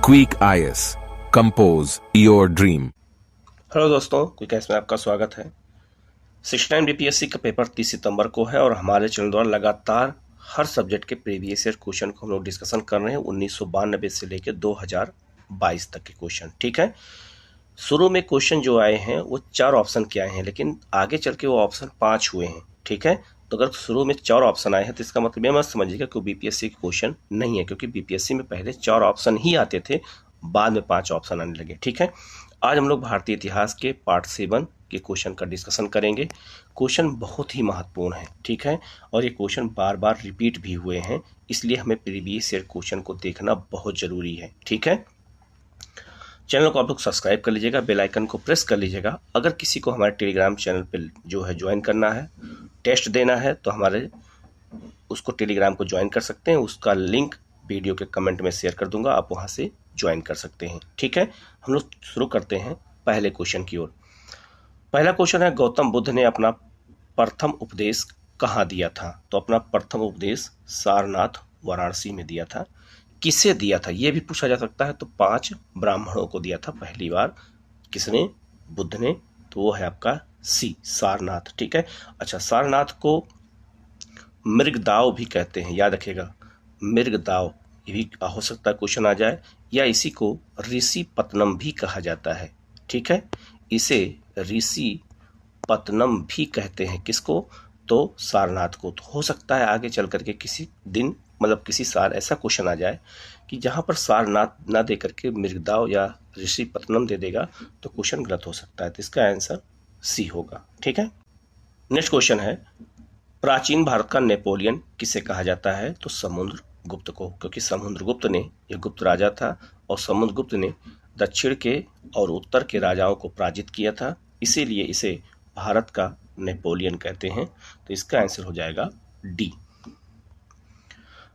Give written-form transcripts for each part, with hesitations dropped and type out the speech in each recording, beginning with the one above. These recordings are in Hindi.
Quick IAS compose your dream. Hello दोस्तों, क्विक आईएएस में आपका स्वागत है। 69 बीपीएससी का पेपर 30 सितंबर को है और हमारे चैनल द्वारा लगातार हर सब्जेक्ट के प्रीवियस ईयर क्वेश्चन को हम लोग डिस्कशन कर रहे हैं 1992 से लेकर 2022 तक के क्वेश्चन। ठीक है, शुरू में क्वेश्चन जो आए हैं वो 4 ऑप्शन के आए हैं, लेकिन आगे चल के वो ऑप्शन 5 हुए हैं। ठीक है, तो अगर शुरू में 4 ऑप्शन आए हैं तो इसका मतलब ये मत समझिएगा कि बीपीएससी के क्वेश्चन नहीं है, क्योंकि बीपीएससी में पहले 4 ऑप्शन ही आते थे, बाद में 5 ऑप्शन आने लगे। ठीक है, आज हम लोग भारतीय इतिहास के पार्ट 7 के क्वेश्चन का डिस्कशन करेंगे। क्वेश्चन बहुत ही महत्वपूर्ण है। ठीक है, और ये क्वेश्चन बार बार रिपीट भी हुए हैं, इसलिए हमें प्रीवियस ईयर क्वेश्चन को देखना बहुत जरूरी है। ठीक है, चैनल को आप लोग सब्सक्राइब कर लीजिएगा, बेल आइकन को प्रेस कर लीजिएगा। अगर किसी को हमारे टेलीग्राम चैनल पे जो है ज्वाइन करना है, टेस्ट देना है, तो हमारे उसको टेलीग्राम को ज्वाइन कर सकते हैं। उसका लिंक वीडियो के कमेंट में शेयर कर दूंगा, आप वहां से ज्वाइन कर सकते हैं। ठीक है, हम लोग शुरू करते हैं पहले क्वेश्चन की ओर। पहला क्वेश्चन है, गौतम बुद्ध ने अपना प्रथम उपदेश कहाँ दिया था? तो अपना प्रथम उपदेश सारनाथ वाराणसी में दिया था। किसे दिया था यह भी पूछा जा सकता है। तो 5 ब्राह्मणों को दिया था पहली बार। किसने? बुद्ध ने। तो वो है आपका सी, सारनाथ। ठीक है, अच्छा, सारनाथ को मृगदाव भी कहते हैं, याद रखिएगा, मृगदाव। ये भी हो सकता है क्वेश्चन आ जाए। या इसी को ऋषि पत्तनम भी कहा जाता है। ठीक है, इसे ऋषि पत्तनम भी कहते हैं। किसको? तो सारनाथ को। तो हो सकता है आगे चल करके किसी दिन, मतलब किसी साल ऐसा क्वेश्चन आ जाए कि जहां पर सारनाथ ना दे करके मृगदाव या ऋषि पत्तनम दे देगा, तो क्वेश्चन गलत हो सकता है। तो इसका आंसर सी होगा। ठीक है, नेक्स्ट क्वेश्चन है, प्राचीन भारत का नेपोलियन किसे कहा जाता है? तो समुद्रगुप्त को, क्योंकि समुद्रगुप्त ने, यह गुप्त राजा था और समुद्रगुप्त ने दक्षिण के और उत्तर के राजाओं को पराजित किया था, इसीलिए इसे भारत का नेपोलियन कहते हैं। तो इसका आंसर हो जाएगा डी।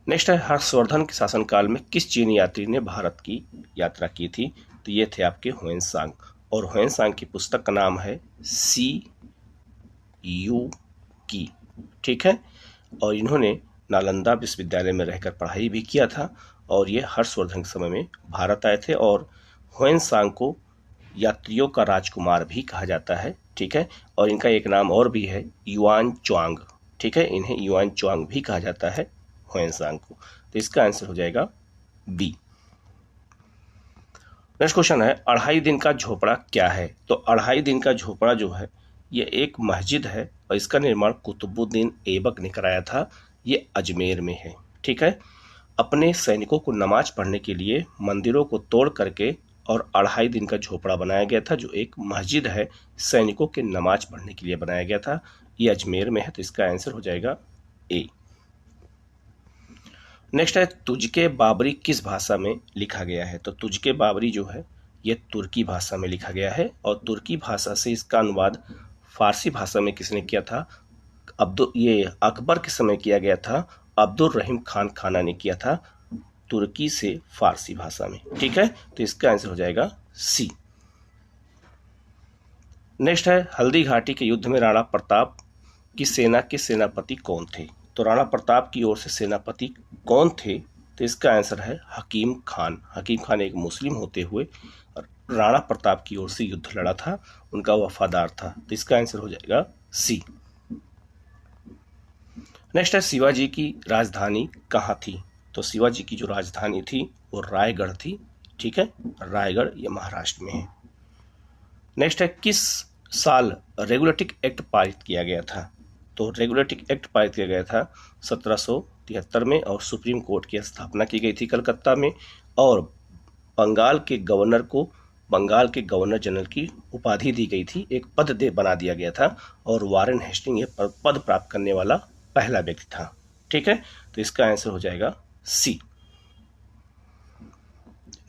नेक्स्ट है, हर्षवर्धन के शासनकाल में किस चीनी यात्री ने भारत की यात्रा की थी? तो ये थे आपके ह्वेनसांग, और ह्वेनसांग की पुस्तक का नाम है सी यू की। ठीक है, और इन्होंने नालंदा विश्वविद्यालय में रहकर पढ़ाई भी किया था, और ये हर्षवर्धन के समय में भारत आए थे। और ह्वेनसांग को यात्रियों का राजकुमार भी कहा जाता है। ठीक है, और इनका एक नाम और भी है, युआन च्वांग। ठीक है, इन्हें युआन च्वांग भी कहा जाता है, ह्वेनसांग को। तो इसका आंसर हो जाएगा बी। नेक्स्ट क्वेश्चन है, अढ़ाई दिन का झोपड़ा क्या है? तो अढ़ाई दिन का झोपड़ा जो है ये एक मस्जिद है, और इसका निर्माण कुतुबुद्दीन ऐबक ने कराया था। ये अजमेर में है। ठीक है, अपने सैनिकों को नमाज पढ़ने के लिए मंदिरों को तोड़ करके और अढ़ाई दिन का झोपड़ा बनाया गया था, जो एक मस्जिद है, सैनिकों के नमाज पढ़ने के लिए बनाया गया था। ये अजमेर में है। तो इसका आंसर हो जाएगा ए। नेक्स्ट है, तुझके बाबरी किस भाषा में लिखा गया है? तो तुझके बाबरी जो है ये तुर्की भाषा में लिखा गया है, और तुर्की भाषा से इसका अनुवाद फारसी भाषा में किसने किया था? ये अकबर के समय किया गया था, अब्दुल रहीम खान खाना ने किया था, तुर्की से फारसी भाषा में। ठीक है, तो इसका आंसर हो जाएगा सी। नेक्स्ट है, हल्दी घाटी के युद्ध में राणा प्रताप की सेना के सेनापति कौन थे? तो राणा प्रताप की ओर से सेनापति कौन थे? तो इसका आंसर है हकीम खान। हकीम खान एक मुस्लिम होते हुए राणा प्रताप की ओर से युद्ध लड़ा था, उनका वफादार था। तो इसका आंसर हो जाएगा सी। नेक्स्ट है, शिवाजी की राजधानी कहाँ थी? तो शिवाजी की जो राजधानी थी वो रायगढ़ थी। ठीक है, रायगढ़ ये महाराष्ट्र में है। नेक्स्ट है, किस साल रेगुलेटिंग एक्ट पारित किया गया था? तो रेगुलेटिंग एक्ट पारित किया गया था 1773 में, और सुप्रीम कोर्ट की स्थापना की गई थी कलकत्ता में, और बंगाल के गवर्नर को बंगाल के गवर्नर जनरल की उपाधि दी गई थी, एक पद बना दिया गया था, और वारेन हेस्टिंग ये पद प्राप्त करने वाला पहला व्यक्ति था। ठीक है, तो इसका आंसर हो जाएगा सी।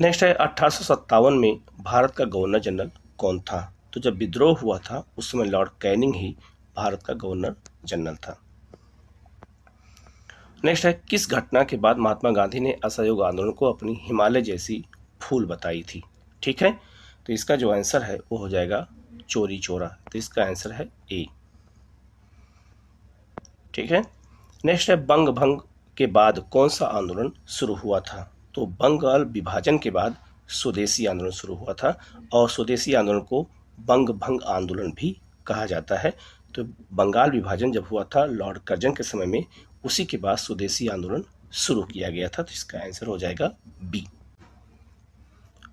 नेक्स्ट है, 1857 में भारत का गवर्नर जनरल कौन था? तो जब विद्रोह हुआ था उस समय लॉर्ड कैनिंग ही भारत का गवर्नर जनरल था। नेक्स्ट है, किस घटना के बाद महात्मा गांधी ने असहयोग आंदोलन को अपनी हिमालय जैसी फूल बताई थी? ठीक है, तो इसका जो आंसर है वो हो जाएगा चोरी चोरा। तो इसका आंसर है ए। ठीक है, नेक्स्ट है, बंग भंग के बाद कौन सा आंदोलन शुरू हुआ था? तो बंगाल विभाजन के बाद स्वदेशी आंदोलन शुरू हुआ था और स्वदेशी आंदोलन को बंग भंग आंदोलन भी कहा जाता है। तो बंगाल विभाजन जब हुआ था लॉर्ड कर्जन के समय में, उसी के बाद स्वदेशी आंदोलन शुरू किया गया था। तो इसका आंसर हो जाएगा बी।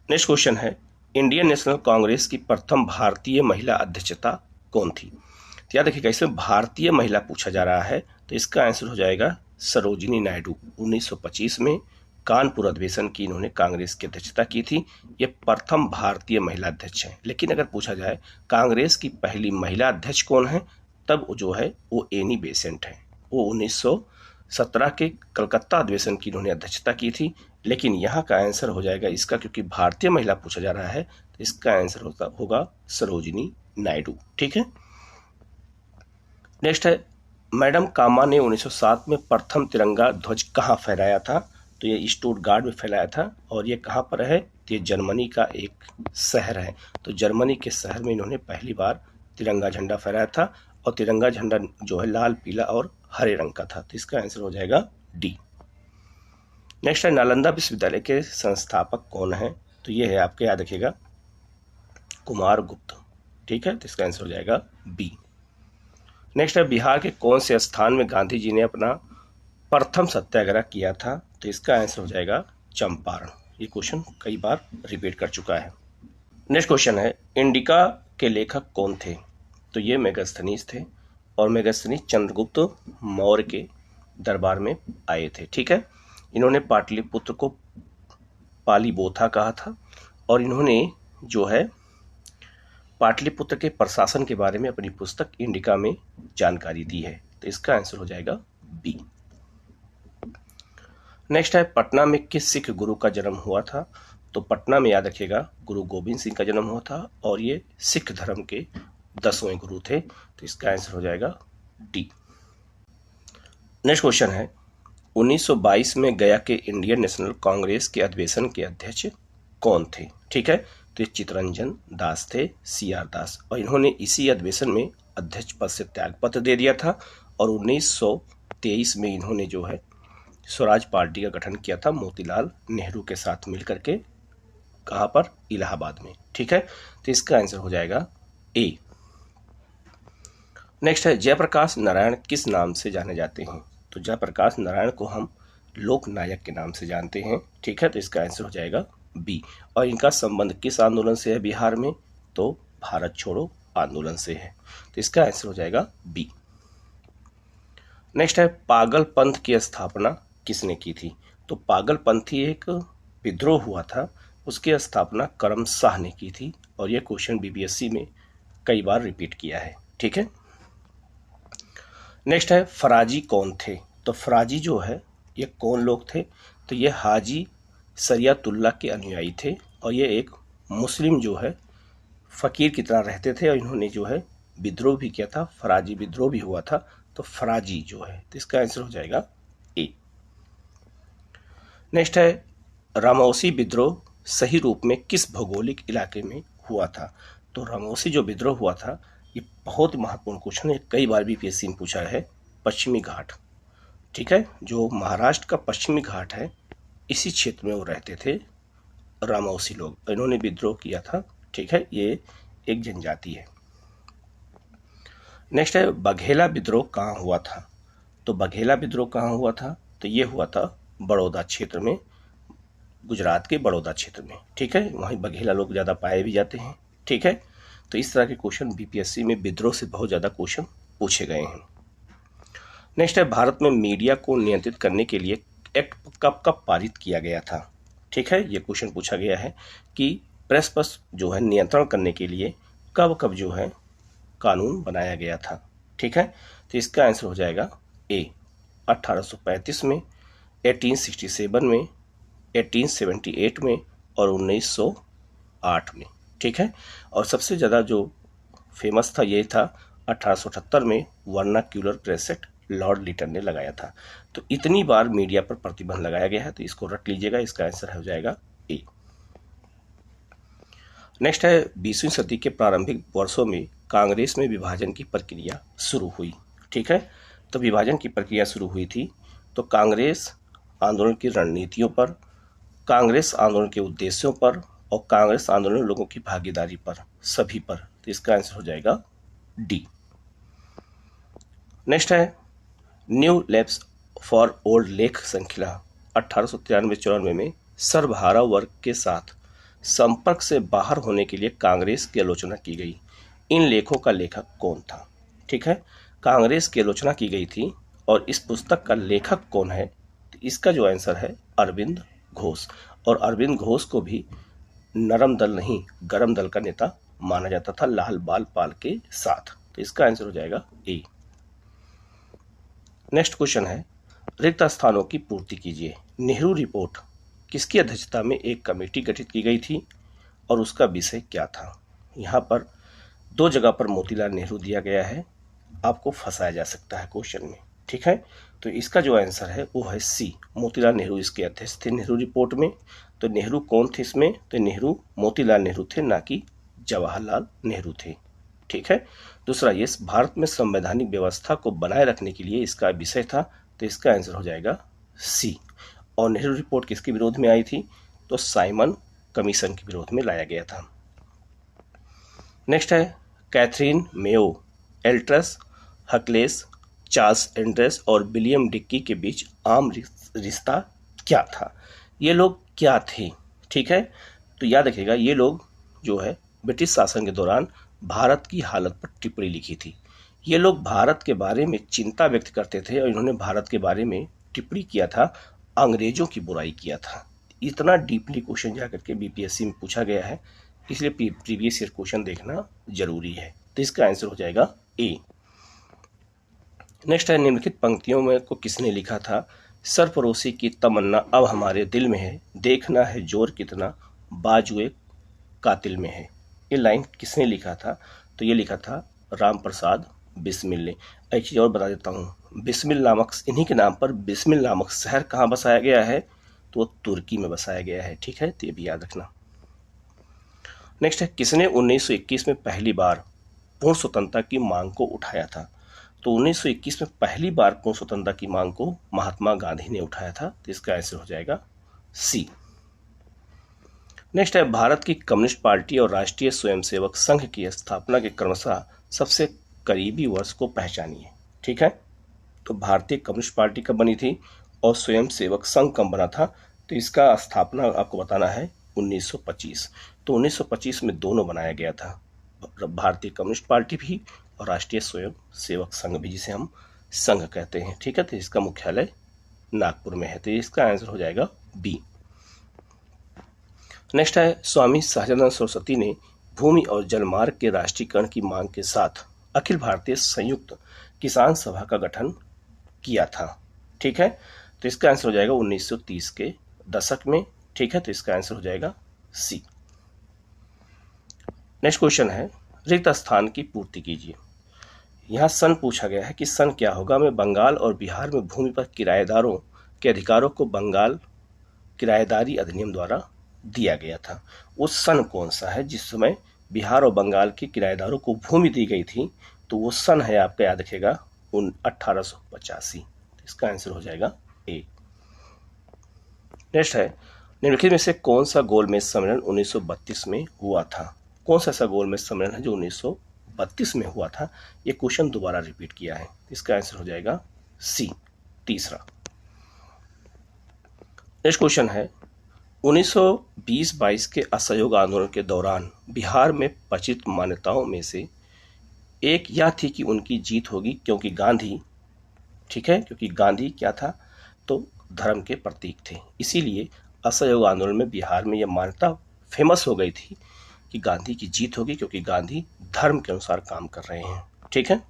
नेक्स्ट क्वेश्चन है, इंडियन नेशनल कांग्रेस की प्रथम भारतीय महिला अध्यक्षता कौन थी? तो याद रखिएगा, इसमें भारतीय महिला पूछा जा रहा है, तो इसका आंसर हो जाएगा सरोजिनी नायडू। 1925 में कानपुर अधिवेशन की इन्होंने कांग्रेस की अध्यक्षता की थी। ये प्रथम भारतीय महिला अध्यक्ष हैं। लेकिन अगर पूछा जाए कांग्रेस की पहली महिला अध्यक्ष कौन है, तब जो है वो एनी बेसेंट है। वो 1917 के कलकत्ता अधिवेशन की इन्होंने अध्यक्षता की थी। लेकिन यहाँ का आंसर हो जाएगा इसका, क्योंकि भारतीय महिला पूछा जा रहा है, तो इसका आंसर होगा सरोजिनी नायडू। ठीक है। नेक्स्ट है, मैडम कामा ने 1907 में प्रथम तिरंगा ध्वज कहाँ फहराया था? तो ये स्टुटगार्ट में फैलाया था। और ये कहाँ पर है? तो ये जर्मनी का एक शहर है। तो जर्मनी के शहर में इन्होंने पहली बार तिरंगा झंडा फहराया था और तिरंगा झंडा जो है लाल, पीला और हरे रंग का था। तो इसका आंसर हो जाएगा डी। नेक्स्ट है, नालंदा विश्वविद्यालय के संस्थापक कौन है? तो ये है, आपके याद रखिएगा, कुमार गुप्त। ठीक है, तो इसका आंसर हो जाएगा बी। नेक्स्ट है, बिहार के कौन से स्थान में गांधी जी ने अपना प्रथम सत्याग्रह किया था? तो इसका आंसर हो जाएगा चंपारण। ये क्वेश्चन कई बार रिपीट कर चुका है। नेक्स्ट क्वेश्चन है, इंडिका के लेखक कौन थे? तो ये मेगास्थनीज थे और मेगास्थनीज चंद्रगुप्त मौर्य के दरबार में आए थे। ठीक है। इन्होंने पाटलिपुत्र को पालीबोथा कहा था और इन्होंने जो है पाटलिपुत्र के प्रशासन के बारे में अपनी पुस्तक इंडिका में जानकारी दी है। तो इसका आंसर हो जाएगा बी। नेक्स्ट है, पटना में किस सिख गुरु का जन्म हुआ था? तो पटना में याद रखिएगा गुरु गोविंद सिंह का जन्म हुआ था और ये सिख धर्म के 10वें गुरु थे। तो इसका आंसर हो जाएगा डी। नेक्स्ट क्वेश्चन है, 1922 में गया के इंडियन नेशनल कांग्रेस के अधिवेशन के अध्यक्ष कौन थे? ठीक है, तो ये चित्तरंजन दास थे, CR दास, और इन्होंने इसी अधिवेशन में अध्यक्ष पद से त्यागपत्र दे दिया था और 1923 में इन्होंने जो है स्वराज पार्टी का गठन किया था मोतीलाल नेहरू के साथ मिलकर के। कहाँ पर? इलाहाबाद में। ठीक है, तो इसका आंसर हो जाएगा ए। नेक्स्ट है, जयप्रकाश नारायण किस नाम से जाने जाते हैं? तो जयप्रकाश नारायण को हम लोक नायक के नाम से जानते हैं। ठीक है, तो इसका आंसर हो जाएगा बी। और इनका संबंध किस आंदोलन से है बिहार में? तो भारत छोड़ो आंदोलन से है। तो इसका आंसर हो जाएगा बी। नेक्स्ट है, पागल पंथ की स्थापना किसने की थी? तो पागल पंथी एक विद्रोह हुआ था, उसकी स्थापना करम शाह ने की थी और यह क्वेश्चन BPSC में कई बार रिपीट किया है। ठीक है। नेक्स्ट है, फराजी कौन थे? तो फराजी जो है ये कौन लोग थे? तो ये हाजी सरियतुल्लाह के अनुयायी थे और ये एक मुस्लिम जो है फकीर की तरह रहते थे और इन्होंने जो है विद्रोह भी किया था, फराजी विद्रोह भी हुआ था। तो फराजी जो है, तो इसका आंसर हो जाएगा ए। नेक्स्ट है, रामौसी विद्रोह सही रूप में किस भौगोलिक इलाके में हुआ था? तो रामौसी जो विद्रोह हुआ था ये बहुत महत्वपूर्ण क्वेश्चन है, कई बार BPSC में पूछा है। पश्चिमी घाट, ठीक है, जो महाराष्ट्र का पश्चिमी घाट है, इसी क्षेत्र में वो रहते थे रामौसी लोग, इन्होंने विद्रोह किया था। ठीक है, ये एक जनजाति है। नेक्स्ट है, बघेला विद्रोह कहाँ हुआ था? तो बघेला विद्रोह कहाँ हुआ था? तो ये हुआ था बड़ौदा क्षेत्र में, गुजरात के बड़ौदा क्षेत्र में। ठीक है, वहीं बघेला लोग ज़्यादा पाए भी जाते हैं। ठीक है, तो इस तरह के क्वेश्चन BPSC में विद्रोह से बहुत ज़्यादा क्वेश्चन पूछे गए हैं। नेक्स्ट है, भारत में मीडिया को नियंत्रित करने के लिए एक्ट कब कब पारित किया गया था? ठीक है, ये क्वेश्चन पूछा गया है कि प्रेस पर जो है नियंत्रण करने के लिए कब कब जो है कानून बनाया गया था। ठीक है, तो इसका आंसर हो जाएगा ए। 1835 में, 1867 में, 1878 में और 1908 में। ठीक है, और सबसे ज़्यादा जो फेमस था ये था 1878 में Vernacular Press Act Lord Lytton ने लगाया था। तो इतनी बार मीडिया पर प्रतिबंध लगाया गया है, तो इसको रट लीजिएगा, इसका आंसर हो जाएगा ए। नेक्स्ट है, 20वीं सदी के प्रारंभिक वर्षों में कांग्रेस में विभाजन की प्रक्रिया शुरू हुई। ठीक है, तो विभाजन की प्रक्रिया शुरू हुई थी तो कांग्रेस आंदोलन की रणनीतियों पर, कांग्रेस आंदोलन के उद्देश्यों पर और कांग्रेस आंदोलन लोगों की भागीदारी पर, सभी पर। तो इसका आंसर हो जाएगा डी। नेक्स्ट है न्यू लैब्स फॉर ओल्ड लेख श्रृंखला 1893-94 में सर्वहारा वर्ग के साथ संपर्क से बाहर होने के लिए कांग्रेस की आलोचना की गई। इन लेखों का लेखक कौन था? ठीक है, कांग्रेस की आलोचना की गई थी और इस पुस्तक का लेखक कौन है? तो इसका जो आंसर है अरविंद घोष। और अरविंद घोष को भी नरम दल नहीं गरम दल का नेता माना जाता था लाल बाल पाल के साथ। तो इसका आंसर हो जाएगा ए। नेक्स्ट क्वेश्चन है रिक्त स्थानों की पूर्ति कीजिए। नेहरू रिपोर्ट किसकी अध्यक्षता में एक कमेटी गठित की गई थी और उसका विषय क्या था? यहाँ पर दो जगह पर मोतीलाल नेहरू दिया गया है, आपको फंसाया जा सकता है क्वेश्चन में। ठीक है, तो इसका जो आंसर है वो है सी, मोतीलाल नेहरू इसके अध्यक्ष थे नेहरू रिपोर्ट में। तो नेहरू कौन थे इसमें? तो नेहरू मोतीलाल नेहरू थे, ना कि जवाहरलाल नेहरू थे। ठीक है, दूसरा ये भारत में संवैधानिक व्यवस्था को बनाए रखने के लिए इसका विषय था। तो इसका आंसर हो जाएगा सी। और नेहरू रिपोर्ट किसके विरोध में आई थी? तो साइमन कमीशन के विरोध में लाया गया था। नेक्स्ट है कैथरीन मेयो, एल्ट्रस हकलेस, चार्ल्स एंड्रेस और विलियम डिक्की के बीच आम रिश्ता क्या था? ये लोग क्या थे? ठीक है, तो याद रखिएगा ये लोग जो है ब्रिटिश शासन के दौरान भारत की हालत पर टिप्पणी लिखी थी। ये लोग भारत के बारे में चिंता व्यक्त करते थे और इन्होंने भारत के बारे में टिप्पणी किया था, अंग्रेजों की बुराई किया था। इतना डीपली क्वेश्चन जाकर के बीपीएससी में पूछा गया है, इसलिए प्रीवियस ईयर क्वेश्चन देखना जरूरी है। तो इसका आंसर हो जाएगा ए। नेक्स्ट है निम्नलिखित पंक्तियों में को किसने लिखा था? सरफरोशी की तमन्ना अब हमारे दिल में है, देखना है जोर कितना बाजुए कातिल में है। ये लाइन किसने लिखा था? तो ये लिखा था राम प्रसाद बिस्मिल ने। एक चीज़ और बता देता हूँ, बिस्मिल नामक इन्हीं के नाम पर बिस्मिल नामक शहर कहाँ बसाया गया है? तो तुर्की में बसाया गया है। ठीक है, तो ये भी याद रखना। नेक्स्ट है किसने 1921 में पहली बार पूर्ण स्वतंत्रता की मांग को उठाया था? तो 1921 में पहली बार पूर्ण स्वतंत्रता की मांग को महात्मा गांधी ने उठाया था। तो इसका आंसर हो जाएगा सी। नेक्स्ट है भारत की कम्युनिस्ट पार्टी और राष्ट्रीय स्वयंसेवक संघ की स्थापना के क्रमशः सबसे करीबी वर्ष को पहचानिए। ठीक है, तो भारतीय कम्युनिस्ट पार्टी कब बनी थी और स्वयंसेवक संघ कब बना था? तो इसका स्थापना आपको बताना है 1925। तो 1925 में दोनों बनाया गया था, भारतीय कम्युनिस्ट पार्टी भी और राष्ट्रीय स्वयं सेवक संघ भी, जिसे हम संघ कहते हैं। ठीक है, तो इसका मुख्यालय नागपुर में है। तो इसका आंसर हो जाएगा बी। नेक्स्ट है स्वामी सहजानंद सरस्वती ने भूमि और जलमार्ग के राष्ट्रीयकरण की मांग के साथ अखिल भारतीय संयुक्त किसान सभा का गठन किया था। ठीक है, तो इसका आंसर हो जाएगा 1930 के दशक में। ठीक है, तो इसका आंसर हो जाएगा सी। नेक्स्ट क्वेश्चन है रिक्त स्थान की पूर्ति कीजिए। यहाँ सन पूछा गया है कि सन क्या होगा? में बंगाल और बिहार में भूमि पर किराएदारों के अधिकारों को बंगाल किराएदारी अधिनियम द्वारा दिया गया था। वो सन कौन सा है जिस समय बिहार और बंगाल के किराएदारों को भूमि दी गई थी? तो वो सन है, आपका याद रखेगा 1885। इसका आंसर हो जाएगा ए। नेक्स्ट है निम्नलिखित में से कौन सा गोलमेज सम्मेलन 1932 में हुआ था? कौन सा ऐसा गोलमेज सम्मेलन है जो 1932 में हुआ था? ये क्वेश्चन दोबारा रिपीट किया है। इसका आंसर हो जाएगा सी, तीसरा। नेक्स्ट क्वेश्चन है 1920-22 के असहयोग आंदोलन के दौरान बिहार में प्रचलित मान्यताओं में से एक यह थी कि उनकी जीत होगी क्योंकि गांधी, ठीक है, क्योंकि गांधी क्या था? तो धर्म के प्रतीक थे। इसीलिए असहयोग आंदोलन में बिहार में यह मान्यता फेमस हो गई थी कि गांधी की जीत होगी क्योंकि गांधी धर्म के अनुसार काम कर रहे हैं। ठीक है,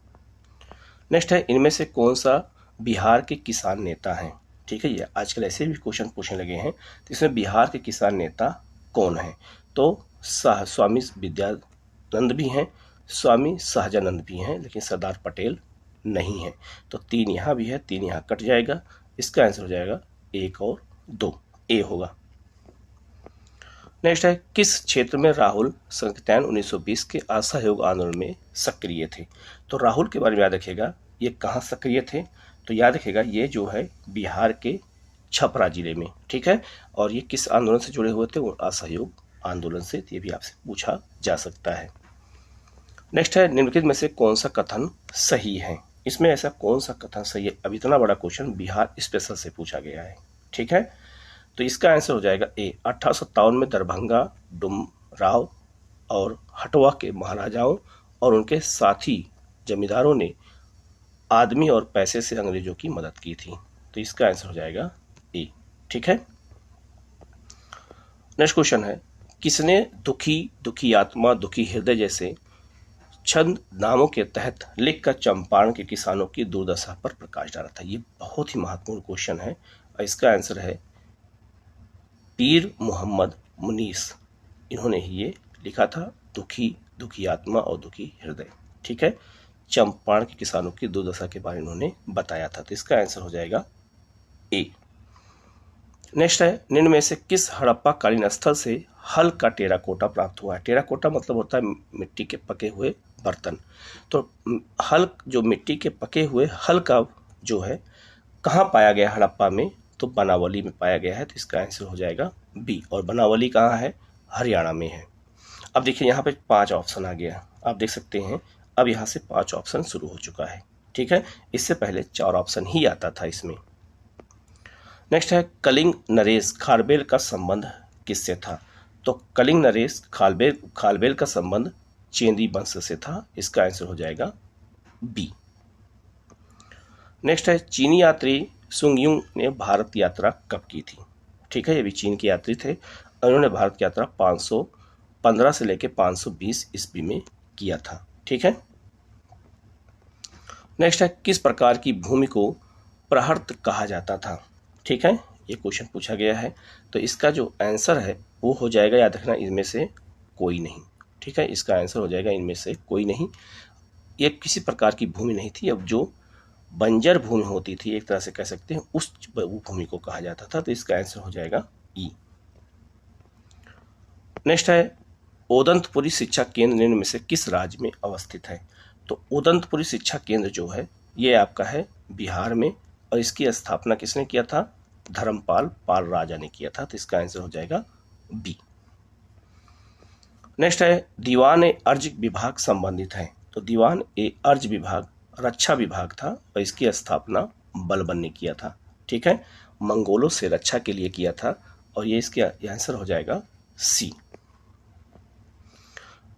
नेक्स्ट है इनमें से कौन सा बिहार के किसान नेता हैं? ठीक है, ये आजकल ऐसे भी क्वेश्चन पूछने लगे हैं। तो इसमें बिहार के किसान नेता कौन हैं? तो स्वामी विद्यानंद भी हैं, स्वामी सहजानंद भी हैं, लेकिन सरदार पटेल नहीं है। तो 3 यहाँ भी है, 3 यहाँ कट जाएगा। इसका आंसर हो जाएगा 1 और 2, ए होगा। नेक्स्ट है किस क्षेत्र में राहुल संकीर्तन 1920 के असहयोग आंदोलन में सक्रिय थे? तो राहुल के बारे में याद रखिएगा, ये कहाँ सक्रिय थे? तो याद रखिएगा ये जो है बिहार के छपरा जिले में, ठीक है। और ये किस आंदोलन से जुड़े हुए थे? वो असहयोग आंदोलन से। ये भी आपसे पूछा जा सकता है। नेक्स्ट है, निम्नलिखित में से कौन सा कथन सही है? इसमें ऐसा कौन सा कथन सही है? अब इतना बड़ा क्वेश्चन बिहार स्पेशल से पूछा गया है, ठीक है। तो इसका आंसर हो जाएगा ए। 1857 में दरभंगा, डुमराव और हटवा के महाराजाओं और उनके साथी जमींदारों ने आदमी और पैसे से अंग्रेजों की मदद की थी। तो इसका आंसर हो जाएगा ए, ठीक है। नेक्स्ट क्वेश्चन है, किसने दुखी आत्मा, दुखी हृदय जैसे छंद नामों के तहत लिखकर चंपारण के किसानों की दुर्दशा पर प्रकाश डाला था? ये बहुत ही महत्वपूर्ण क्वेश्चन है और इसका आंसर है पीर मोहम्मद मुनीस। इन्होंने ही ये लिखा था, दुखी आत्मा और दुखी हृदय, ठीक है। चंपारण के किसानों की दुर्दशा के बारे में इन्होंने बताया था। तो इसका आंसर हो जाएगा ए। नेक्स्ट है, निम्न में से किस हड़प्पा कालीन स्थल से हल का टेराकोटा प्राप्त हुआ है? टेराकोटा मतलब होता है मिट्टी के पके हुए बर्तन। तो हल, जो मिट्टी के पके हुए हल का जो है कहाँ पाया गया हड़प्पा में? तो बनावली में पाया गया है। तो इसका आंसर हो जाएगा बी। और बनावली कहाँ है? हरियाणा में है। अब देखिए यहाँ पे 5 ऑप्शन आ गया, आप देख सकते हैं। अब यहाँ से 5 ऑप्शन शुरू हो चुका है, ठीक है। इससे पहले 4 ऑप्शन ही आता था इसमें। नेक्स्ट है, कलिंग नरेश खारबेल का संबंध किससे था? तो कलिंग नरेश खारबेल का संबंध चेंदी वंश से था। इसका आंसर हो जाएगा बी। नेक्स्ट है, चीनी यात्री सुंगयुंग ने भारत यात्रा कब की थी? ठीक है, ये भी चीन के यात्री थे। उन्होंने भारत यात्रा 515 से लेकर 520 ईस्वी में किया था, ठीक है। नेक्स्ट है, किस प्रकार की भूमि को प्रहर्त कहा जाता था? ठीक है, ये क्वेश्चन पूछा गया है। तो इसका जो आंसर है वो हो जाएगा, याद रखना, इनमें से कोई नहीं, ठीक है। इसका आंसर हो जाएगा इनमें से कोई नहीं। ये किसी प्रकार की भूमि नहीं थी। अब जो बंजर भूमि होती थी, एक तरह से कह सकते हैं, उस भूमि को कहा जाता था। तो इसका आंसर हो जाएगा ई। नेक्स्ट है, उदंतपुरी शिक्षा केंद्र निम्न में से किस राज्य में अवस्थित है? तो उदंतपुरी शिक्षा केंद्र जो है ये आपका है बिहार में, और इसकी स्थापना किसने किया था? धर्मपाल पाल राजा ने किया था। तो इसका आंसर हो जाएगा बी। नेक्स्ट है, दीवान ए अर्ज विभाग संबंधित है। तो दीवान ए अर्ज विभाग रक्षा विभाग था और इसकी स्थापना बलबन ने किया था, ठीक है। मंगोलों से रक्षा के लिए किया था और ये इसके आंसर हो जाएगा सी।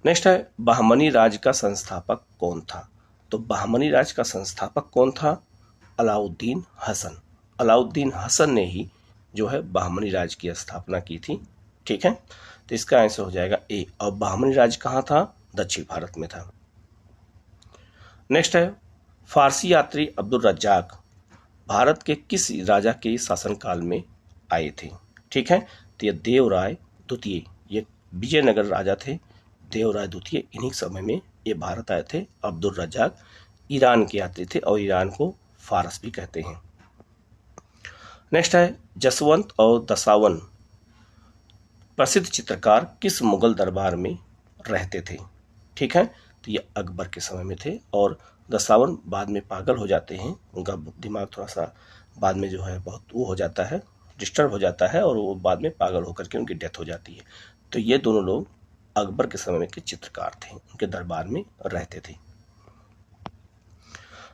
नेक्स्ट है, बहमनी राज का संस्थापक कौन था? तो बहमनी राज का संस्थापक कौन था? अलाउद्दीन हसन। अलाउद्दीन हसन ने ही जो है बहमनी राज की स्थापना की थी, ठीक है। तो इसका आंसर हो जाएगा ए। और बहमनी राज कहाँ था? दक्षिण भारत में था। नेक्स्ट है, फारसी यात्री अब्दुल रज्जाक भारत के किस राजा के शासनकाल में आए थे? ठीक है, तो ये देवराय द्वितीय, ये विजयनगर राजा थे, देवराय द्वितीय, इन्हीं समय में ये भारत आए थे। अब्दुल रज्जाक ईरान के यात्री थे और ईरान को फारस भी कहते हैं। नेक्स्ट है, जसवंत और दसावन प्रसिद्ध चित्रकार किस मुगल दरबार में रहते थे? ठीक है, तो ये अकबर के समय में थे और दसावन बाद में पागल हो जाते हैं। उनका दिमाग थोड़ा सा बाद में जो है बहुत वो हो जाता है, डिस्टर्ब हो जाता है और वो बाद में पागल होकर के उनकी डेथ हो जाती है। तो ये दोनों लोग अकबर के समय के चित्रकार थे, उनके दरबार में रहते थे।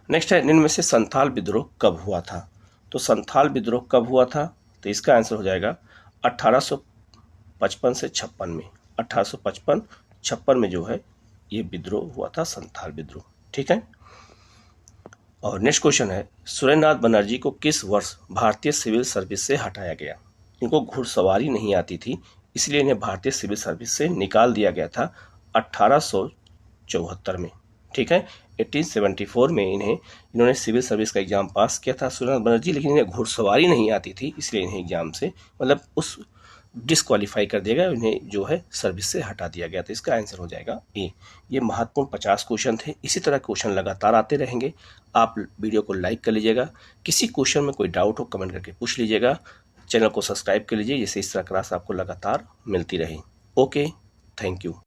नेक्स्ट है, निम्न में से संथाल विद्रोह कब हुआ था? तो संथाल विद्रोह कब हुआ था? तो इसका आंसर हो जाएगा 1855 से 56 में। 1855-56 में जो है ये विद्रोह हुआ था, संथाल विद्रोह, ठीक है। और नेक्स्ट क्वेश्चन है, सुरेंद्रनाथ बनर्जी को किस वर्ष भारतीय सिविल सर्विस से हटाया गया? इनको घुड़सवारी नहीं आती थी, इसलिए इन्हें भारतीय सिविल सर्विस से निकाल दिया गया था 1874 में, ठीक है। 1874 में इन्होंने सिविल सर्विस का एग्जाम पास किया था सुरेंद्रनाथ बनर्जी, लेकिन इन्हें घुड़सवारी नहीं आती थी, इसलिए इन्हें एग्जाम से मतलब उस डिस्क्वालीफाई कर दिया गया, इन्हें जो है सर्विस से हटा दिया गया। तो इसका आंसर हो जाएगा ए। ये महत्वपूर्ण 50 क्वेश्चन थे। इसी तरह क्वेश्चन लगातार आते रहेंगे। आप वीडियो को लाइक कर लीजिएगा। किसी क्वेश्चन में कोई डाउट हो कमेंट करके पूछ लीजिएगा। चैनल को सब्सक्राइब कर लीजिए, जिससे इस तरह क्लास आपको लगातार मिलती रहे। Okay, thank you.